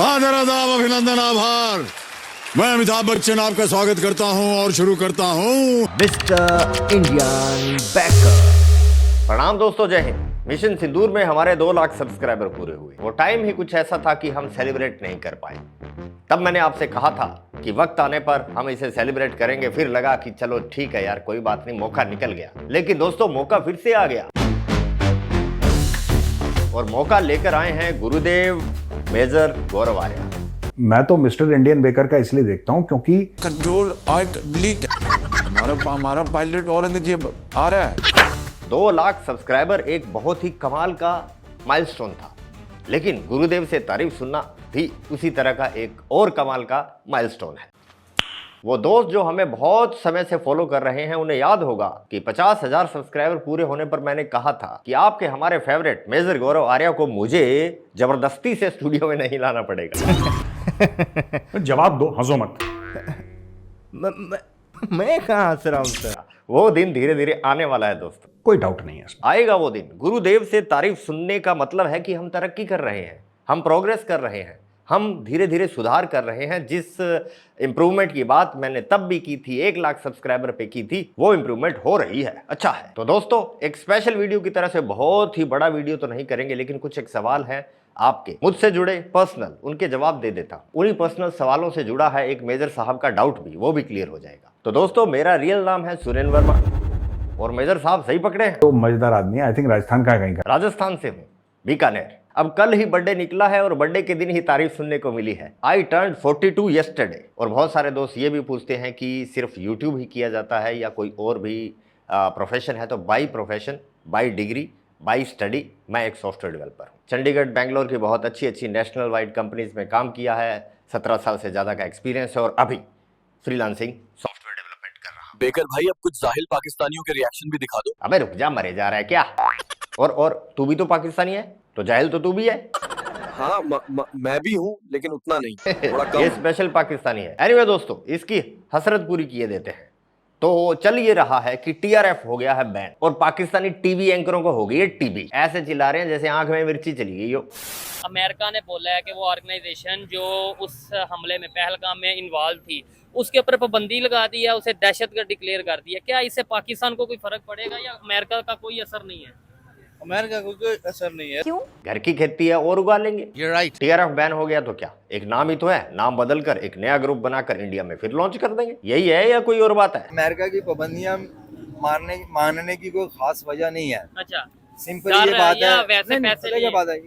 आदर आदाब अभिनंदन आभार। मैं अमिताभ बच्चन आपका स्वागत करता हूं और शुरू करता हूं मिस्टर इंडियन बैकर। प्रणाम दोस्तों, जय हिंद। मिशन सिंदूर में हमारे 2 लाख सब्सक्राइबर पूरे हुए। वो टाइम ही कुछ ऐसा था कि हम सेलिब्रेट नहीं कर पाए। तब मैंने आपसे कहा था कि वक्त आने पर हम इसे सेलिब्रेट करेंगे। फिर लगा कि चलो ठीक है यार, कोई बात नहीं, मौका निकल गया। लेकिन दोस्तों, मौका फिर से आ गया और मौका लेकर आए हैं गुरुदेव मेजर गौरव आर्या। मैं तो मिस्टर इंडियन बेकर का इसलिए देखता हूं क्योंकि कंट्रोल ऑल्ट डिलीट हमारा पायलट औरंगजेब आ रहा है। 2 लाख सब्सक्राइबर एक बहुत ही कमाल का माइलस्टोन था, लेकिन गुरुदेव से तारीफ सुनना भी उसी तरह का एक और कमाल का माइलस्टोन है। वो दोस्त जो हमें बहुत समय से फॉलो कर रहे हैं, उन्हें याद होगा कि 50,000 सब्सक्राइबर पूरे होने पर मैंने कहा था कि आपके हमारे फेवरेट मेजर गौरव आर्या को मुझे जबरदस्ती से स्टूडियो में नहीं लाना पड़ेगा। जवाब दो, हंसो मत। मैं कहाँ हंस रहा हूँ? वो दिन धीरे धीरे आने वाला है दोस्तों, कोई डाउट नहीं है इसमें। आएगा वो दिन। गुरुदेव से तारीफ सुनने का मतलब है कि हम तरक्की कर रहे हैं, हम प्रोग्रेस कर रहे हैं, हम धीरे धीरे सुधार कर रहे हैं। जिस इंप्रूवमेंट की बात मैंने तब भी की थी, 1 लाख सब्सक्राइबर पे की थी, वो इंप्रूवमेंट हो रही है। अच्छा है। तो दोस्तों, एक स्पेशल वीडियो की तरह से बहुत ही बड़ा वीडियो तो नहीं करेंगे, लेकिन कुछ एक सवाल है आपके मुझसे जुड़े पर्सनल, उनके जवाब दे देता हूं। उन्हीं पर्सनल सवालों से जुड़ा है एक मेजर साहब का डाउट भी, वो भी क्लियर हो जाएगा। तो दोस्तों, मेरा रियल नाम है सुरेंद्र वर्मा और मेजर साहब सही पकड़े हैं, तो मजेदार आदमी है। आई थिंक राजस्थान का है कहीं का। राजस्थान से हूँ, बीकानेर। अब कल ही बर्थडे निकला है और बर्थडे के दिन ही तारीफ सुनने को मिली है। I turn 42 yesterday. और बहुत सारे दोस्त ये भी पूछते हैं कि सिर्फ यूट्यूब ही किया जाता है या कोई और भी प्रोफेशन है। तो by profession, by degree, by study मैं एक सॉफ्टवेयर डेवलपर हूँ। चंडीगढ़, बैंगलोर की बहुत अच्छी नेशनल वाइड कंपनीज में काम किया है। 17 साल से ज़्यादा का एक्सपीरियंस है और अभी फ्रीलांसिंग सॉफ्टवेयर डेवलपमेंट कर रहा हूँ। बेकर भाई, अब कुछ जाहिल पाकिस्तानियों के रिएक्शन भी दिखा दो। अबे रुक जा, मरे जा रहा है क्या? और तू भी तो पाकिस्तानी है, तो जाहिल तो तू भी है। हाँ, मैं भी हूँ, लेकिन उतना नहीं, थोड़ा कम। ये स्पेशल पाकिस्तानी है। एनीवे दोस्तों, इसकी हसरत पूरी किए देते हैं। तो चल ये रहा है कि टीआरएफ हो गया है बैन और पाकिस्तानी टीवी एंकरों को हो गई है टीबी। ऐसे चिल्ला रहे हैं जैसे आंख में मिर्ची चली गई हो। अमेरिका ने बोला है कि वो ऑर्गेनाइजेशन जो उस हमले में पहलगाम में इन्वॉल्व थी, उसके ऊपर पाबंदी लगा दी है, उसे दहशतगर्द डिक्लेयर कर दिया। क्या इससे पाकिस्तान को कोई फर्क पड़ेगा या अमेरिका का कोई असर नहीं है? अमेरिका को कोई असर नहीं है। क्यों? घर की खेती है और उगा लेंगे। You're right. टीआरएफ बैन हो गया तो क्या, एक नाम ही तो है, नाम बदलकर एक नया ग्रुप बनाकर इंडिया में फिर लॉन्च कर देंगे। यही है या कोई और बात है? अमेरिका की पाबंदियां मानने की कोई खास वजह नहीं है। अच्छा, सिंपल ये बात है। वैसे पैसे क्या बात है,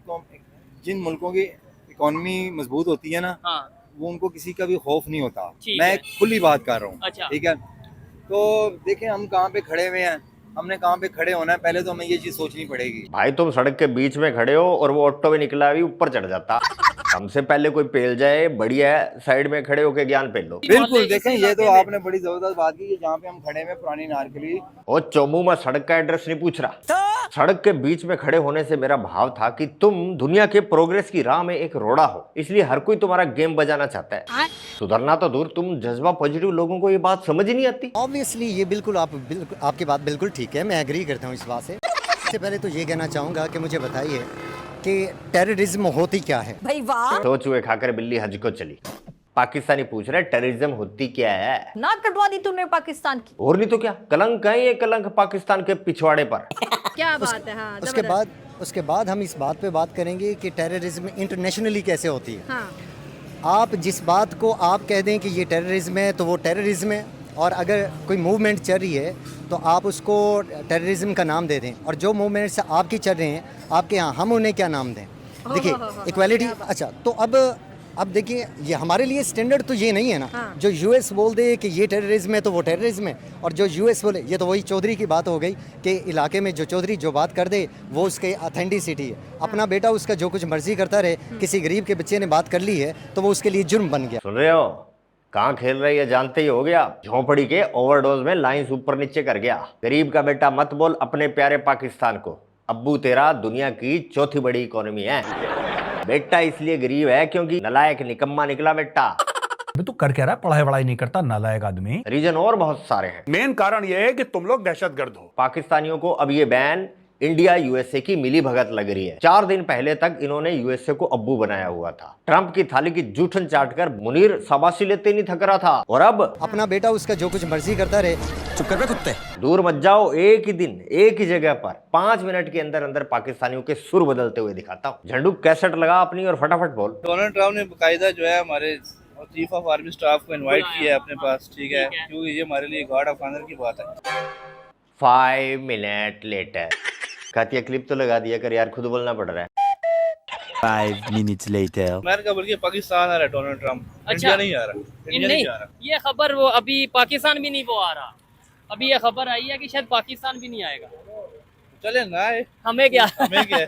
जिन मुल्कों की इकोनॉमी मजबूत होती है ना, हाँ, वो उनको किसी का भी खौफ नहीं होता। ठीक मैं है। खुली बात कर रहा हूँ। अच्छा। ठीक है, तो देखें हम कहाँ पे खड़े हुए हैं, हमने कहाँ पे खड़े होना है, पहले तो हमें ये चीज सोचनी पड़ेगी। भाई, तुम सड़क के बीच में खड़े हो और वो ऑटो में निकला भी ऊपर चढ़ जाता। हमसे पहले कोई पेल जाए, बढ़िया है, साइड में खड़े होके ज्ञान पेल लो। बिल्कुल, देखें ये तो आपने बड़ी जबरदस्त बात की कि जहाँ पे हम खड़े हैं पुरानी नारकली। ओ चोमू, मैं सड़क का एड्रेस नहीं पूछ रहा। सड़क के बीच में खड़े होने से मेरा भाव था कि तुम दुनिया के प्रोग्रेस की राह में एक रोड़ा हो, इसलिए हर कोई तुम्हारा गेम बजाना चाहता है। सुधरना तो दूर, तुम जज्बा पॉजिटिव लोगों को ये बात समझ ही नहीं आती। ऑब्वियसली ये बिल्कुल आपकी बात बिल्कुल ठीक है, मैं एग्री करता हूँ इस बात से। सबसे पहले तो ये कहना चाहूँगा कि मुझे बताइए कि टेररिज्म होती क्या है? भाई वाह, तो चूहे खाकर बिल्ली हज को चली। पाकिस्तानी पूछ रहे टेररिज्म होती क्या है। नाक कटवा दी तूने पाकिस्तान की। और नहीं तो क्या, कलंक है ये, कलंक पाकिस्तान के पिछवाड़े पर। क्या बात है। हाँ, उसके बाद हम इस बात पे बात करेंगे कि टेररिज्म इंटरनेशनली कैसे होती है। हाँ। आप जिस बात को आप कह दें कि ये टेररिज्म है तो वो टेररिज्म है, और अगर कोई मूवमेंट चल रही है तो आप उसको टेररिज्म का नाम दे दें, और जो मूवमेंट्स आपकी चल रहे हैं आपके यहाँ, हम उन्हें क्या नाम दें? देखिए, इक्वालिटी। अच्छा, तो अब देखिए, ये हमारे लिए स्टैंडर्ड तो ये नहीं है ना। हाँ। जो यूएस बोल दे कि ये टेररिज्म है तो वो टेररिज्म है, और जो यूएस बोले, ये तो वही चौधरी की बात हो गई कि इलाके में जो चौधरी जो बात कर दे वो उसके ऑथेंटिसिटी है। अपना बेटा उसका जो कुछ मर्जी करता रहे, किसी गरीब के बच्चे ने बात कर ली है तो वो उसके लिए जुर्म बन गया। सुन रहे हो, कहाँ खेल रही है जानते ही हो गया। झोंपड़ी के ओवरडोज में लाइंस ऊपर नीचे कर गया। गरीब का बेटा मत बोल अपने प्यारे पाकिस्तान को, अब्बू तेरा दुनिया की चौथी बड़ी इकोनॉमी है। बेटा इसलिए गरीब है क्योंकि नलायक निकम्मा निकला बेटा। तू कर क्या रहा है? पढ़ाई वढ़ाई नहीं करता, नालायक आदमी। रीजन और बहुत सारे हैं। मेन कारण यह है कि तुम लोग दहशतगर्द हो। पाकिस्तानियों को अब ये बैन इंडिया यूएसए की मिली भगत लग रही है। 4 दिन पहले तक इन्होंने यूएसए को अब्बू बनाया हुआ था। ट्रंप की थाली की जूठन चाटकर मुनीर शाबाशी लेते नहीं थक रहा था, और अब अपना बेटा उसका जो कुछ मर्जी करता रहे। चुप कर बे कुत्ते। दूर मत जाओ, एक ही दिन एक ही जगह पर 5 मिनट के अंदर अंदर पाकिस्तानियों के सुर बदलते हुए दिखाता हूँ। झंडू कैसेट लगा अपनी और फटाफट बोल। डोनाल्ड ट्रम्प ने बाकायदा जो है हमारे चीफ ऑफ आर्मी स्टाफ को इनवाइट किया है अपने पास, ठीक है, क्योंकि ये हमारे लिए गार्ड ऑफ ऑनर की बात है। 5 मिनट लेटर कहती है, क्लिप तो लगा दिया कर यार, खुद बोलना पड़ रहा है। 5 minutes later. अमेरिका बल्कि पाकिस्तान आ रहा है डोनाल्ड ट्रम्प, इंडिया नहीं आ रहा, इंडिया नहीं आ रहा। ये खबर वो अभी पाकिस्तान भी नहीं वो आ रहा, अभी ये खबर आई है कि शायद पाकिस्तान भी नहीं आएगा। चले ना आए, हमें क्या हमें क्या है?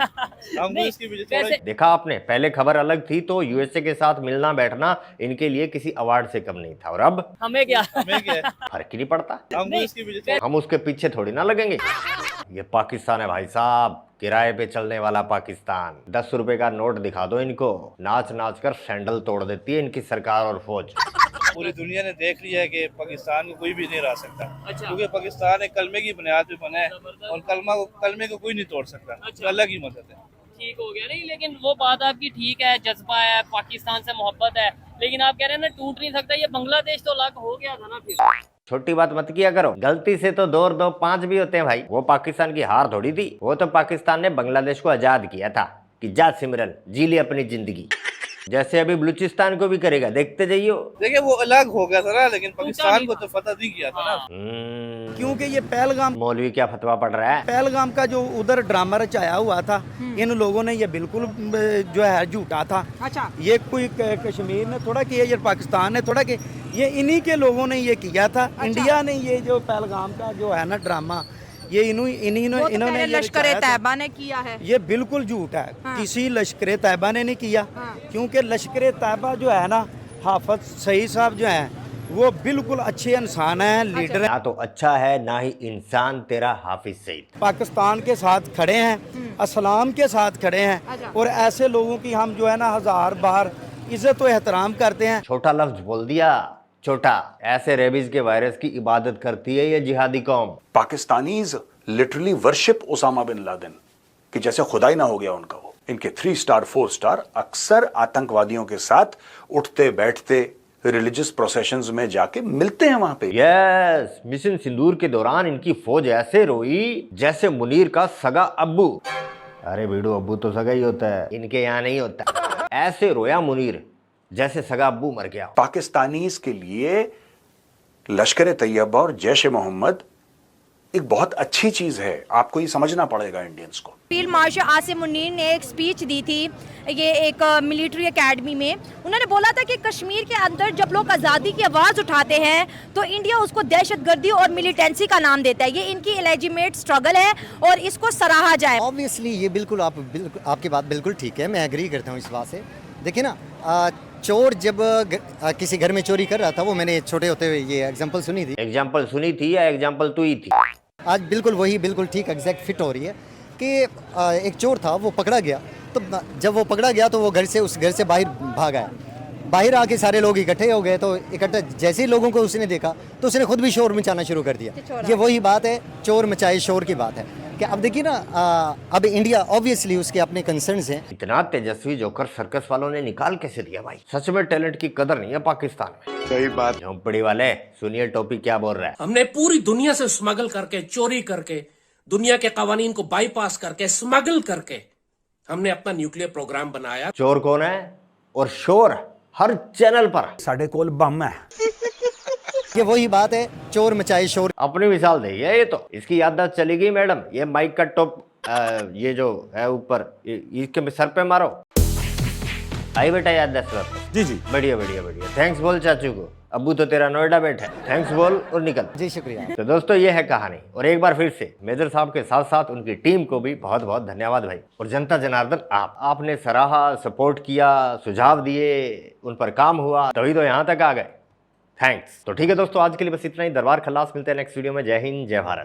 हम नहीं, इसकी वजह से वैसे देखा आपने, पहले खबर अलग थी तो यूएसए के साथ मिलना बैठना इनके लिए किसी अवार्ड से कम नहीं था, और अब हमें क्या हमें क्या है? फर्क ही नहीं पड़ता। हम इसकी वजह से हम उसके पीछे थोड़ी ना लगेंगे। ये पाकिस्तान है भाई साहब, किराए पे चलने वाला पाकिस्तान। 10 रुपए का नोट दिखा दो इनको, नाच नाच कर सैंडल तोड़ देती है इनकी सरकार और फौज। पूरी दुनिया ने देख लिया है कि पाकिस्तान को कोई भी नहीं हरा सकता, अच्छा। क्योंकि पाकिस्तान एक कलमे की बुनियाद पे बना है और कलमे को कोई नहीं तोड़ सकता। अच्छा। अलग ही मदद है। ठीक हो गया। नहीं, लेकिन वो बात आपकी ठीक है, जज्बा है, पाकिस्तान से मोहब्बत है, लेकिन आप कह रहे हैं ना टूट नहीं सकता। ये बांग्लादेश तो अलग हो गया था ना फिर। छोटी बात मत किया करो, गलती से तो 2 और 2 5 भी होते हैं भाई। वो पाकिस्तान की हार थोड़ी थी, वो तो पाकिस्तान ने बांग्लादेश को आजाद किया था कि जा सिमरन जी ले अपनी जिंदगी, जैसे अभी बलूचिस्तान को भी करेगा, देखते जाइयो। देखिए वो अलग हो गया था ना, लेकिन पाकिस्तान को तो फतह नहीं किया था ना। क्योंकि ये पहलगाम मौलवी क्या फतवा पड़ रहा है? पहलगाम का जो उधर ड्रामा रचाया हुआ था, इन लोगों ने ये बिल्कुल जो है झूठा था। अच्छा। ये कोई कश्मीर ने थोड़ा किया, ये पाकिस्तान ने थोड़ा किया, ये इन्हीं के लोगों ने ये किया था। इंडिया ने ये जो पहलगाम का जो है ना ड्रामा, ये इन्होंने ये लश्कर रचाया था। तैयबा ने किया है। ये बिल्कुल झूठ है। हाँ। किसी लश्कर तैयबा ने नहीं किया। हाँ। क्योंकि लश्कर तैयबा जो है ना, हाफिज सईद साहब जो हैं, वो बिल्कुल अच्छे इंसान हैं, लीडर हैं। ना तो अच्छा है ना ही इंसान तेरा हाफिज सईद। पाकिस्तान के साथ खड़े हैं, अस्सलाम के साथ खड़े हैं, अच्छा। और ऐसे लोगों की हम जो है ना 1000 बार इज्जत और एहतराम करते हैं। छोटा लफ्ज बोल दिया, छोटा। ऐसे रेबीज के वायरस की इबादत करती है ये जिहादी कौम। Pakistanis literally worship Osama bin Laden कि जैसे खुदा ही ना हो गया उनका। वो इनके 3 स्टार 4 स्टार अक्सर आतंकवादियों के साथ उठते बैठते रिलीजियस प्रोसेशंस में जाके मिलते हैं वहां पे। यस, मिशन सिंदूर के दौरान इनकी फौज ऐसे रोई जैसे मुनीर का सगा अब्बू। अरे बीड़ू, अब्बू तो सगा ही होता है, इनके यहाँ नहीं होता। ऐसे रोया मुनीर जैसे सगा अब्बू मर गया। पाकिस्तानीज के लिए लश्कर तैयबा और जैश मोहम्मद एक बहुत अच्छी चीज है, आपको ये समझना पड़ेगा इंडियंस को। फील्ड मार्शल आसिम मुनीर ने एक स्पीच दी थी, ये एक मिलिट्री एकेडमी में। उन्होंने बोला था कि कश्मीर के अंदर जब लोग आज़ादी की आवाज़ उठाते हैं तो इंडिया उसको दहशतगर्दी और मिलिटेंसी का नाम देता है। ये इनकी इलेजिमेट स्ट्रगल है और इसको सराहा जाए। ऑब्वियसली ये बिल्कुल आपकी बात बिल्कुल ठीक है, मैं एग्री करता हूँ इस बात से। देखिए ना, चोर जब किसी घर में चोरी कर रहा था, वो मैंने छोटे होते हुए ये एग्जांपल सुनी थी। एग्जाम्पल सुनी थी या एग्जाम्पल तू ही थी? आज बिल्कुल वही बिल्कुल ठीक एग्जैक्ट फिट हो रही है कि एक चोर था, वो पकड़ा गया। तो जब वो पकड़ा गया तो वो उस घर से बाहर भाग आया। बाहर आके सारे लोग इकट्ठे हो गए, तो इकट्ठे जैसे ही लोगों को उसने देखा तो उसने खुद भी शोर मचाना शुरू कर दिया। ये वही बात है, चोर मचाए शोर की बात है कि अब देखिए ना, अब इंडिया ऑब्वियसली उसके अपने कंसर्न्स हैं। इतना तेजस्वी जोकर सर्कस वालों ने निकाल कैसे दिया भाई? सच में टैलेंट की कदर नहीं है पाकिस्तान में। सही बात। झोंपड़ी वाले सुनिए, टोपी क्या बोल रहा है। हमने पूरी दुनिया से स्मगल करके, चोरी करके, दुनिया के कवानीन को बाईपास करके, स्मगल करके हमने अपना न्यूक्लियर प्रोग्राम बनाया। चोर कौन है और शोर हर चैनल पर। साढ़े कोल बम है। ये वही बात है, चोर मचाए शोर। अपनी मिसाल दी है ये तो। इसकी याददाश्त चली गई मैडम। ये माइक का टॉप ये जो है ऊपर, इसके सर पे मारो। आई बेटा याददाश्त वापस। जी जी, बढ़िया बढ़िया बढ़िया। थैंक्स बोल चाचू को। अब्बू तो तेरा नोएडा बैठा है। थैंक्स बोल और निकल। जी शुक्रिया। तो दोस्तों ये है कहानी, और एक बार फिर से मेजर साहब के साथ साथ उनकी टीम को भी बहुत बहुत धन्यवाद भाई। और जनता जनार्दन, आपने सराहा, सपोर्ट किया, सुझाव दिए, उन पर काम हुआ, तभी तो यहाँ तक आ गए। थैंक्स। तो ठीक है दोस्तों, आज के लिए बस इतना ही। दरबार खल्लास, मिलते हैं नेक्स्ट वीडियो में। जय हिंद, जय भारत।